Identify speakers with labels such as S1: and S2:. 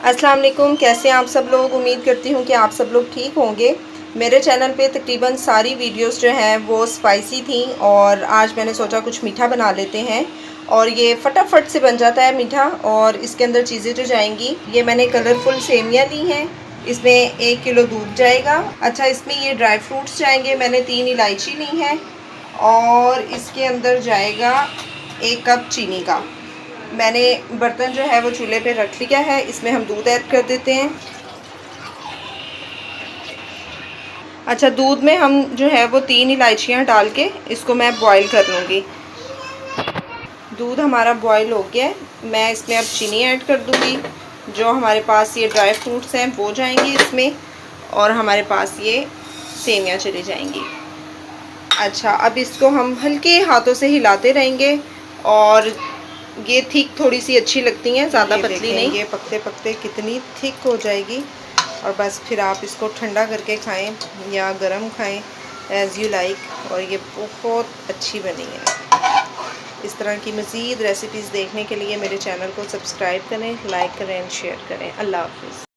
S1: अस्सलाम वालेकुम, कैसे हैं आप सब लोग। उम्मीद करती हूँ कि आप सब लोग ठीक होंगे। मेरे चैनल पे तकरीबन सारी वीडियोस जो हैं वो स्पाइसी थी और आज मैंने सोचा कुछ मीठा बना लेते हैं और ये फटाफट से बन जाता है मीठा। और इसके अंदर चीज़ें जो जाएंगी, ये मैंने कलरफुल सेमियाँ ली हैं, इसमें 1 किलो दूध जाएगा। अच्छा, इसमें ये ड्राई फ्रूट्स जाएंगे, मैंने 3 इलायची ली है और इसके अंदर जाएगा 1 कप चीनी का। मैंने बर्तन जो है वो चूल्हे पे रख लिया है, इसमें हम दूध ऐड कर देते हैं। अच्छा, दूध में हम जो है वो 3 इलायचियाँ डाल के इसको मैं बॉईल कर लूँगी। दूध हमारा बॉईल हो गया है, मैं इसमें अब चीनी ऐड कर दूँगी। जो हमारे पास ये ड्राई फ्रूट्स हैं वो जाएंगे इसमें और हमारे पास ये सेमियाँ चली जाएंगी। अच्छा, अब इसको हम हल्के हाथों से हिलाते रहेंगे और ये थिक थोड़ी सी अच्छी लगती हैं, ज़्यादा पतली नहीं। ये पकते पकते कितनी थिक हो जाएगी और बस फिर आप इसको ठंडा करके खाएं या गरम खाएं, एज़ यू लाइक। और ये बहुत अच्छी बनी है। इस तरह की मज़ीद रेसिपीज़ देखने के लिए मेरे चैनल को सब्सक्राइब करें, लाइक करें, शेयर करें। अल्लाह हाफ़िज़।